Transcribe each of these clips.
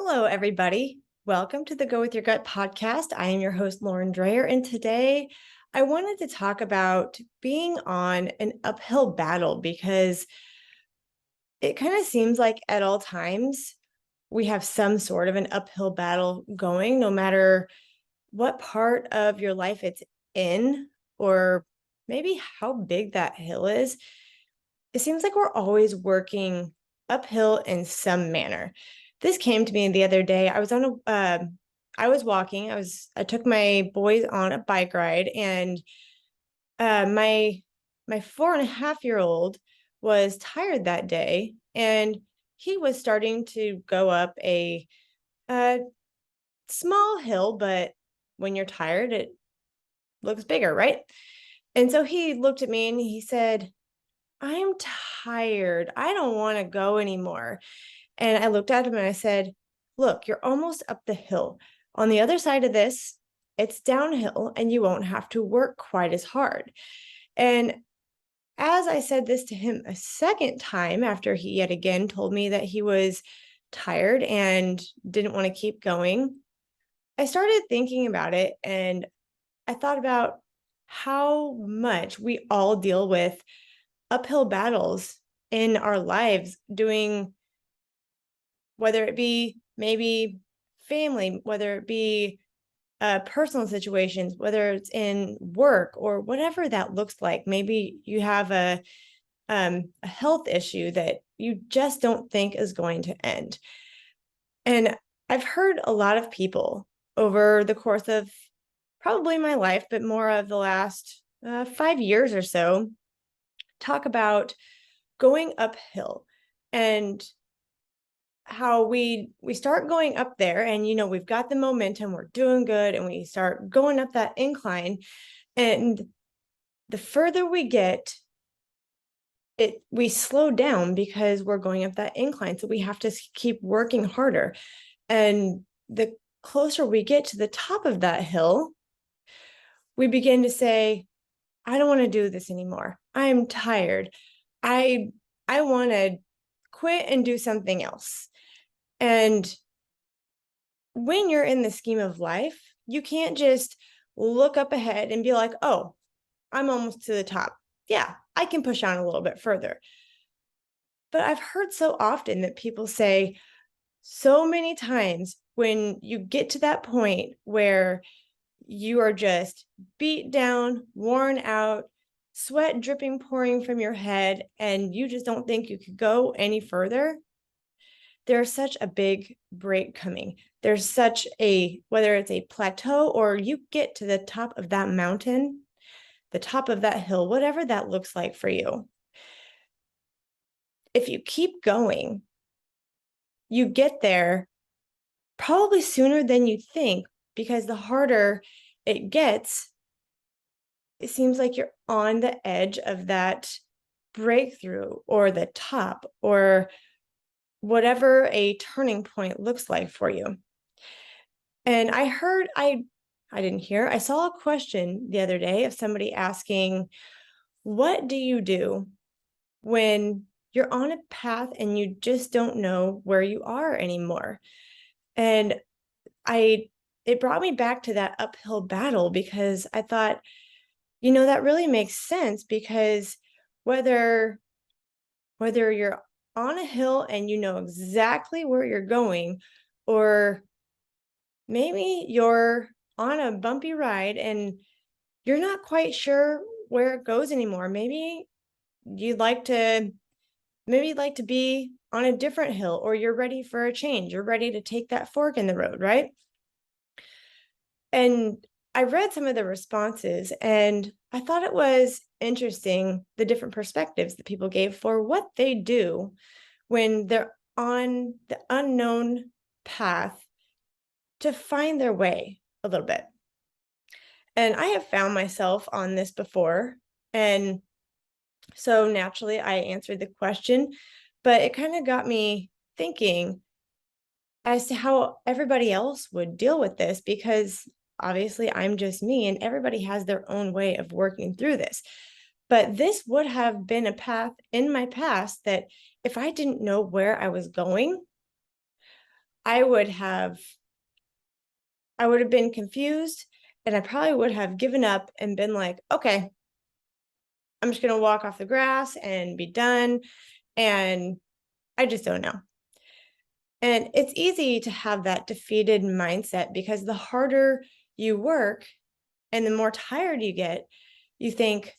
Hello, everybody. Welcome to the Go With Your Gut podcast. I am your host, Lauren Dreyer, and today I wanted to talk about being on an uphill battle because it kind of seems like at all times we have some sort of an uphill battle going, no matter what part of your life it's in or maybe how big that hill is. It seems like we're always working uphill in some manner. This came to me the other day. I was walking. I took my boys on a bike ride, and my 4.5-year-old was tired that day, and he was starting to go up a small hill, but when you're tired, it looks bigger, right? And so he looked at me and he said, "I'm tired. I don't want to go anymore." And I looked at him and I said, "Look, you're almost up the hill. On the other side of this, it's downhill and you won't have to work quite as hard." And as I said this to him a second time, after he yet again told me that he was tired and didn't want to keep going, I started thinking about it, and I thought about how much we all deal with uphill battles in our lives, doing whether it be maybe family, whether it be personal situations, whether it's in work or whatever that looks like. Maybe you have a health issue that you just don't think is going to end. And I've heard a lot of people over the course of probably my life, but more of the last 5 years or so, talk about going uphill and how we start going up there, and we've got the momentum, we're doing good, and we start going up that incline, and the further we get, we slow down because we're going up that incline, so we have to keep working harder. And the closer we get to the top of that hill, we begin to say, "I don't want to do this anymore. I'm tired. I want to quit and do something else." And when you're in the scheme of life, you can't just look up ahead and be like, "Oh, I'm almost to the top. Yeah, I can push on a little bit further." But I've heard so often that people say so many times, when you get to that point where you are just beat down, worn out, sweat dripping, pouring from your head, and you just don't think you could go any further, there's such a big break coming. There's such whether it's a plateau or you get to the top of that mountain, the top of that hill, whatever that looks like for you. If you keep going, you get there probably sooner than you think, because the harder it gets, it seems like you're on the edge of that breakthrough or the top or whatever a turning point looks like for you. And I saw a question the other day of somebody asking, "What do you do when you're on a path and you just don't know where you are anymore?" And I it brought me back to that uphill battle, because I thought, that really makes sense, because whether you're on a hill and you know exactly where you're going, or maybe you're on a bumpy ride and you're not quite sure where it goes anymore. You'd like to maybe you'd like to be on a different hill, or you're ready for a change. You're ready to take that fork in the road, right? And I read some of the responses, and I thought it was interesting, the different perspectives that people gave for what they do when they're on the unknown path to find their way a little bit. And I have found myself on this before. And so naturally, I answered the question, but it kind of got me thinking as to how everybody else would deal with this, because obviously I'm just me and everybody has their own way of working through this. But this would have been a path in my past that, if I didn't know where I was going, I would have been confused, and I probably would have given up and been like, okay, I'm just going to walk off the grass and be done. And I just don't know. And it's easy to have that defeated mindset because the harder you work and the more tired you get, you think,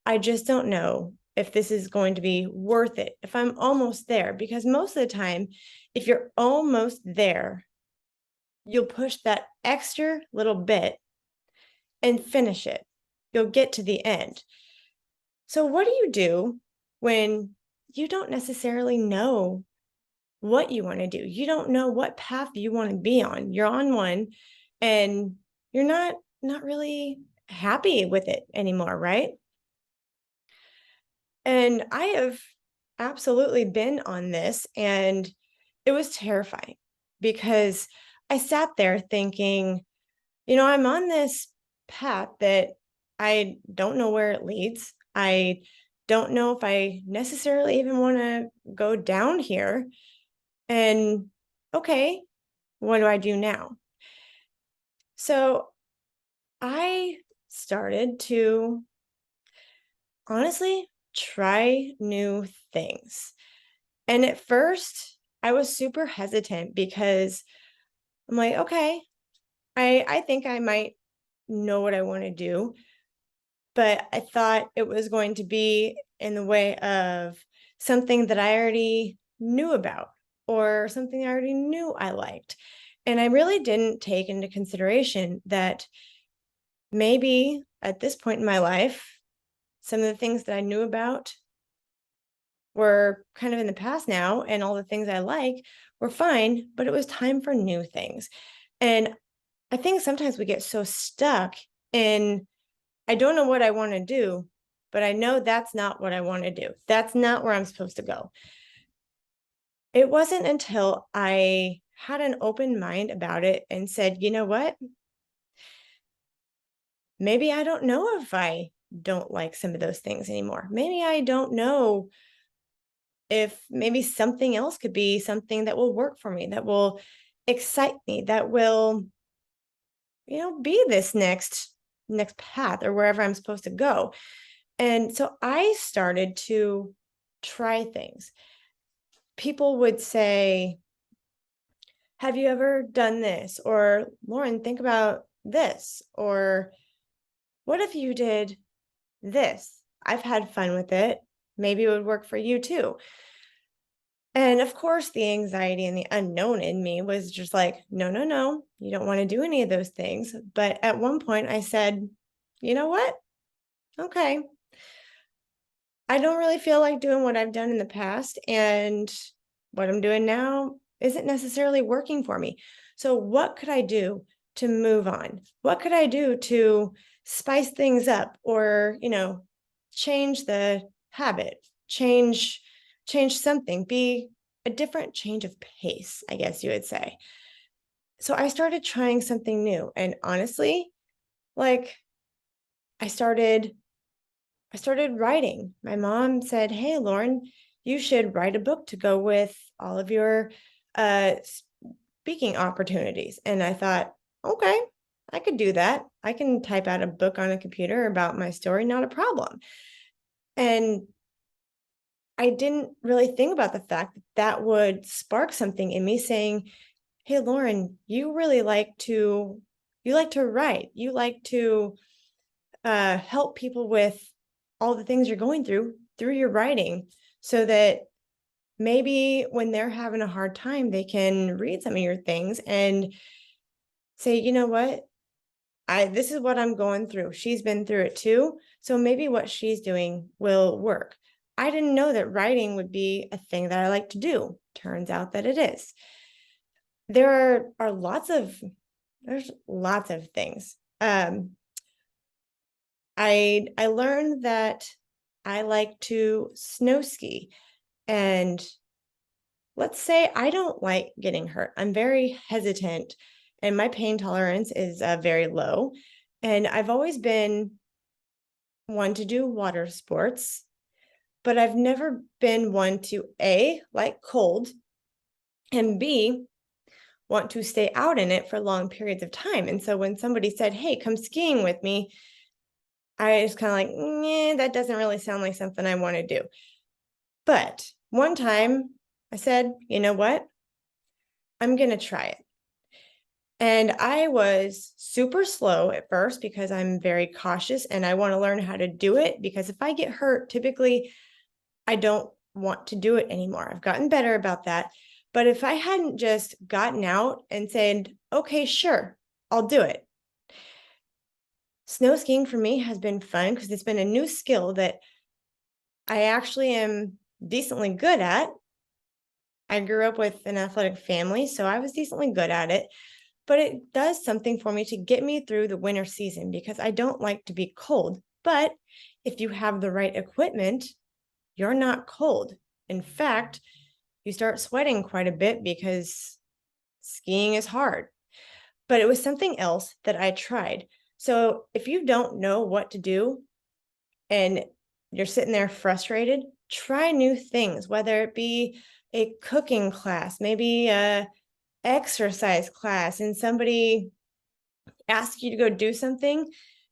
I just don't know if this is going to be worth it, if I'm almost there. Because most of the time, if you're almost there, you'll push that extra little bit and finish it. You'll get to the end. So, what do you do when you don't necessarily know what you want to do? You don't know what path you want to be on. You're on one and you're not really happy with it anymore, right? And I have absolutely been on this, and it was terrifying because I sat there thinking, I'm on this path that I don't know where it leads. I don't know if I necessarily even want to go down here. And okay, what do I do now? So I started to honestly try new things. And at first, I was super hesitant because I'm like, okay, I think I might know what I want to do, but I thought it was going to be in the way of something that I already knew about or something I already knew I liked. And I really didn't take into consideration that maybe at this point in my life, some of the things that I knew about were kind of in the past now, and all the things I like were fine, but it was time for new things. And I think sometimes we get so stuck in, I don't know what I want to do, but I know that's not what I want to do. That's not where I'm supposed to go. It wasn't until I had an open mind about it and said, you know what? Maybe I don't know if I don't like some of those things anymore. Maybe I don't know if maybe something else could be something that will work for me, that will excite me, that will, be this next path or wherever I'm supposed to go. And so I started to try things. People would say, have you ever done this? Or Lauren, think about this. Or what if you did this? I've had fun with it. Maybe it would work for you too. And of course, the anxiety and the unknown in me was just like, no, no, no, you don't want to do any of those things. But at one point, I said, you know what? Okay. I don't really feel like doing what I've done in the past. And what I'm doing now isn't necessarily working for me. So, what could I do to move on? What could I do to spice things up or, change the habit, change something, be a different change of pace, I guess you would say. So I started trying something new. And honestly, like I started I started writing. My mom said, "Hey, Lauren, you should write a book to go with all of your uh, speaking opportunities." And I thought, okay, I could do that. I can type out a book on a computer about my story, not a problem. And I didn't really think about the fact that that would spark something in me saying, "Hey, Lauren, you like to write. You like to help people with all the things you're going through your writing so that maybe when they're having a hard time, they can read some of your things and say, you know what? This is what I'm going through. She's been through it too. So maybe what she's doing will work." I didn't know that writing would be a thing that I like to do. Turns out that it is. There are there's lots of things. I learned that I like to snow ski. And let's say I don't like getting hurt. I'm very hesitant and my pain tolerance is very low. And I've always been one to do water sports, but I've never been one to A, like cold, and B, want to stay out in it for long periods of time. And so when somebody said, hey, come skiing with me, I was kind of like, that doesn't really sound like something I want to do. But one time I said, you know what? I'm going to try it. And I was super slow at first because I'm very cautious and I want to learn how to do it, because if I get hurt, typically I don't want to do it anymore. I've gotten better about that. But if I hadn't just gotten out and said, okay, sure, I'll do it. Snow skiing for me has been fun because it's been a new skill that I actually am decently good at. I grew up with an athletic family, so I was decently good at it. But it does something for me to get me through the winter season because I don't like to be cold. But if you have the right equipment, you're not cold. In fact, you start sweating quite a bit because skiing is hard. But it was something else that I tried. So if you don't know what to do and you're sitting there frustrated, try new things, whether it be a cooking class, maybe a exercise class, and somebody asks you to go do something.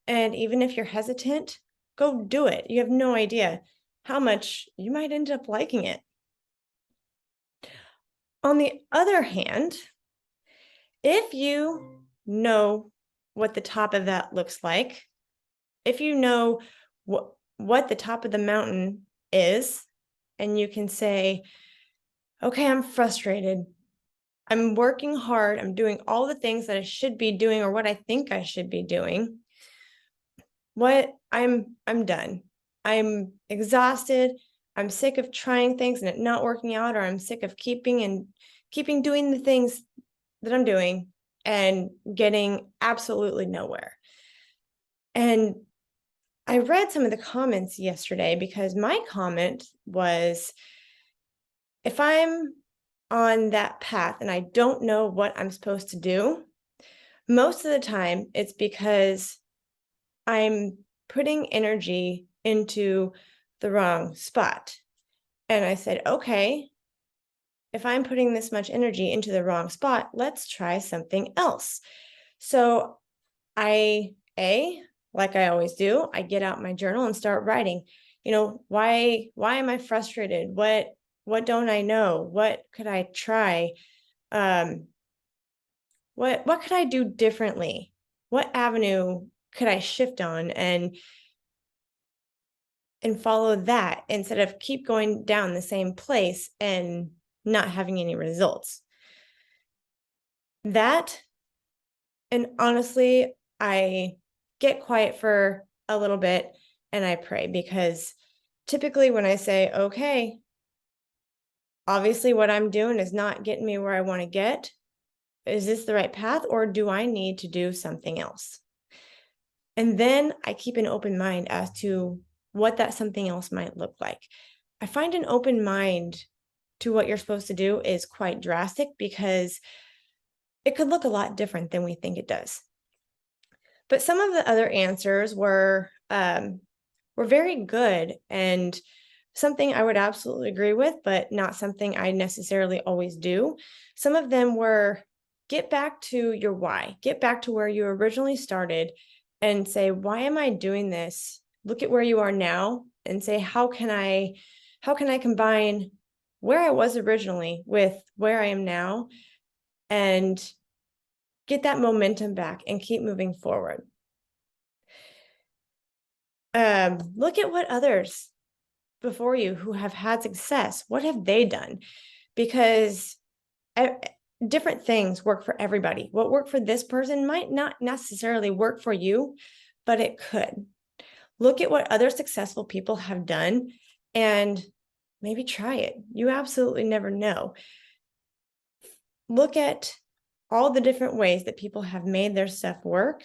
And even if you're hesitant, go do it. You have no idea how much you might end up liking it. On the other hand, if you know what the top of that looks like, if you know what the top of the mountain is, and you can say, okay, I'm frustrated. I'm working hard. I'm doing all the things that I should be doing or what I think I should be doing. I'm done. I'm exhausted. I'm sick of trying things and it not working out, or I'm sick of keeping doing the things that I'm doing and getting absolutely nowhere. And I read some of the comments yesterday because my comment was, if I'm on that path and I don't know what I'm supposed to do, most of the time it's because I'm putting energy into the wrong spot. And I said, okay, if I'm putting this much energy into the wrong spot, let's try something else. So like I always do, I get out my journal and start writing. Why am I frustrated? What don't I know? What could I try? What could I do differently? What avenue could I shift on and follow that instead of keep going down the same place and not having any results? That, and honestly, I get quiet for a little bit and I pray, because typically when I say, okay, obviously what I'm doing is not getting me where I want to get. Is this the right path, or do I need to do something else? And then I keep an open mind as to what that something else might look like. I find an open mind to what you're supposed to do is quite drastic, because it could look a lot different than we think it does. But some of the other answers were very good and something I would absolutely agree with, but not something I necessarily always do. Some of them were, get back to your why, get back to where you originally started and say, why am I doing this? Look at where you are now and say, how can I combine where I was originally with where I am now and get that momentum back and keep moving forward. Look at what others before you who have had success, what have they done? Because different things work for everybody. What worked for this person might not necessarily work for you, but it could. Look at what other successful people have done and maybe try it. You absolutely never know. Look at all the different ways that people have made their stuff work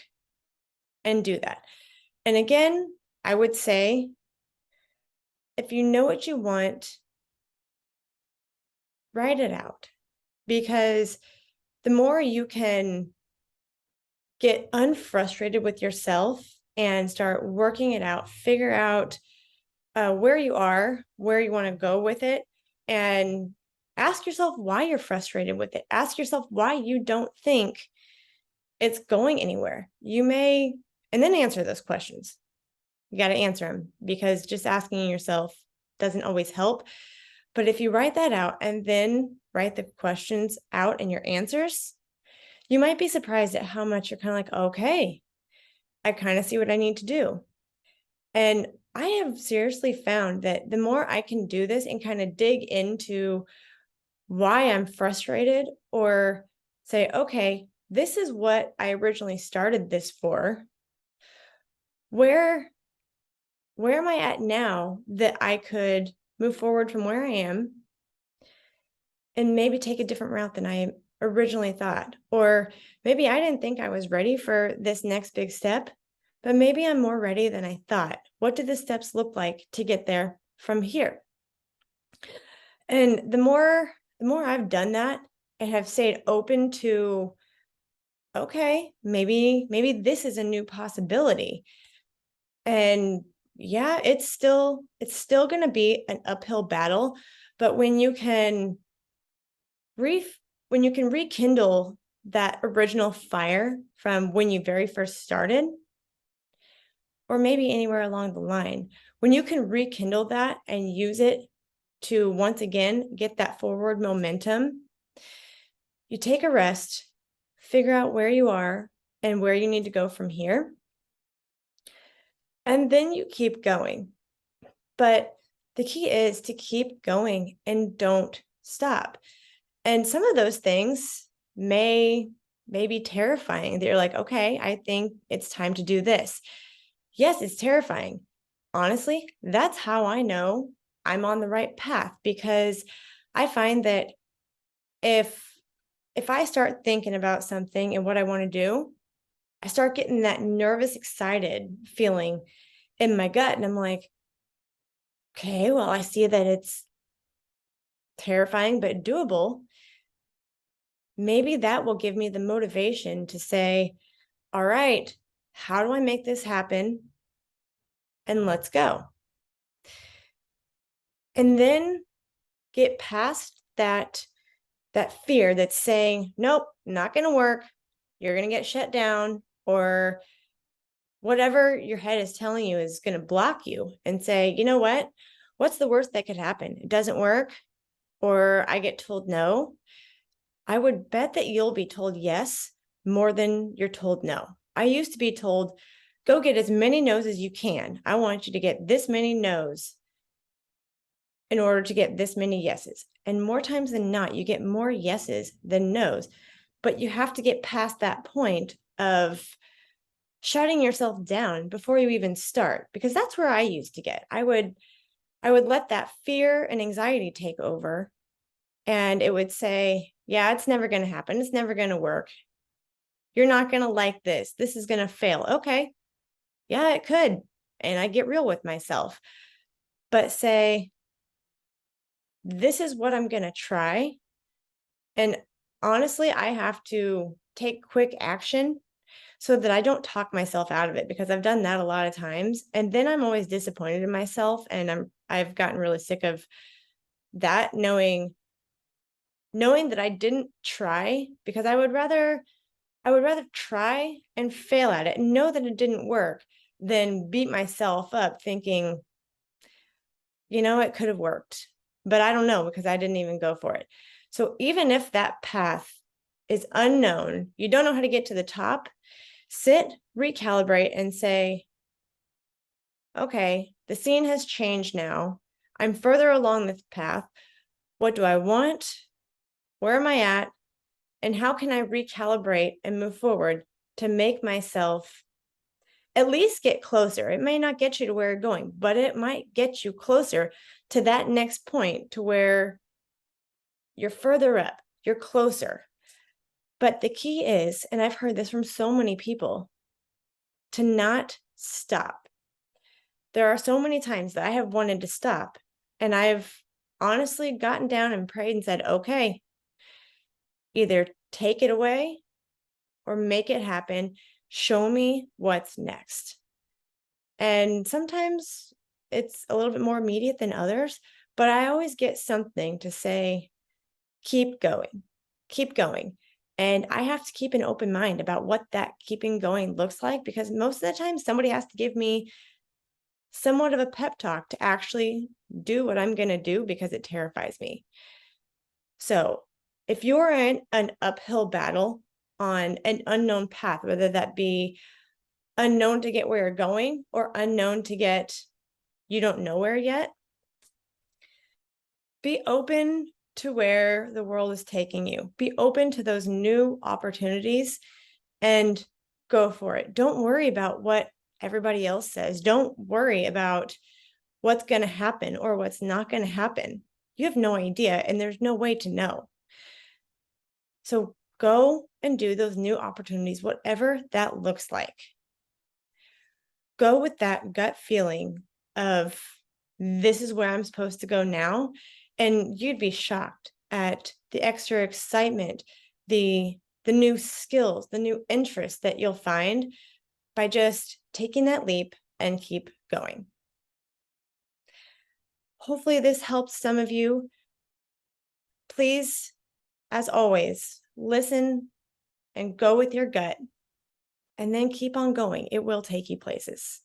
and do that. And again, I would say, if you know what you want, write it out, because the more you can get unfrustrated with yourself and start working it out, figure out where you are, where you want to go with it. And ask yourself why you're frustrated with it. Ask yourself why you don't think it's going anywhere. You may, and then answer those questions. You got to answer them, because just asking yourself doesn't always help. But if you write that out and then write the questions out and your answers, you might be surprised at how much you're kind of like, okay, I kind of see what I need to do. And I have seriously found that the more I can do this and kind of dig into why I'm frustrated, or say, okay, this is what I originally started this for. Where am I at now that I could move forward from where I am and maybe take a different route than I originally thought? Or maybe I didn't think I was ready for this next big step, but maybe I'm more ready than I thought. What do the steps look like to get there from here? And the more I've done that and have stayed open to, okay, maybe this is a new possibility. And yeah, it's still going to be an uphill battle, but when you can rekindle that original fire from when you very first started, or maybe anywhere along the line, when you can rekindle that and use it to once again get that forward momentum, you take a rest, figure out where you are and where you need to go from here, and then you keep going. But the key is to keep going and don't stop. And some of those things may be terrifying, that you're like, okay, I think it's time to do this. Yes, it's terrifying. Honestly, that's how I know I'm on the right path, because I find that if I start thinking about something and what I want to do, I start getting that nervous, excited feeling in my gut. And I'm like, okay, well, I see that it's terrifying, but doable. Maybe that will give me the motivation to say, all right, how do I make this happen? And let's go. And then get past that fear that's saying, nope, not going to work. You're going to get shut down, or whatever your head is telling you is going to block you, and say, you know what? What's the worst that could happen? It doesn't work, or I get told no. I would bet that you'll be told yes more than you're told no. I used to be told, go get as many no's as you can. I want you to get this many no's in order to get this many yeses. And more times than not, you get more yeses than no's. But you have to get past that point of shutting yourself down before you even start, because that's where I used to get. I would let that fear and anxiety take over, and it would say, yeah, it's never going to happen. It's never going to work. You're not going to like this. This is going to fail. Okay. Yeah, it could. And I get real with myself, but say, this is what I'm going to try. And honestly, I have to take quick action so that I don't talk myself out of it, because I've done that a lot of times. And then I'm always disappointed in myself. And I've gotten really sick of that, knowing that I didn't try, because I would rather try and fail at it and know that it didn't work than beat myself up thinking, it could have worked, but I don't know, because I didn't even go for it. So even if that path is unknown, you don't know how to get to the top, sit, recalibrate, and say, okay, the scene has changed now. I'm further along this path. What do I want? Where am I at? And how can I recalibrate and move forward to make myself at least get closer? It may not get you to where you're going, but it might get you closer to that next point, to where you're further up, you're closer. But the key is, and I've heard this from so many people, to not stop. There are so many times that I have wanted to stop, and I've honestly gotten down and prayed and said, okay, either take it away or make it happen. Show me what's next. And sometimes it's a little bit more immediate than others, but I always get something to say, keep going, keep going. And I have to keep an open mind about what that keeping going looks like, because most of the time somebody has to give me somewhat of a pep talk to actually do what I'm going to do, because it terrifies me. So if you're in an uphill battle on an unknown path, whether that be unknown to get where you're going or unknown to get, you don't know where yet, be open to where the world is taking you. Be open to those new opportunities and go for it. Don't worry about what everybody else says. Don't worry about what's going to happen or what's not going to happen. You have no idea, and there's no way to know. So go and do those new opportunities, whatever that looks like. Go with that gut feeling of, this is where I'm supposed to go now. And you'd be shocked at the extra excitement, the new skills, the new interests that you'll find by just taking that leap and keep going. Hopefully this helps some of you. Please, as always, listen and go with your gut, and then keep on going. It will take you places.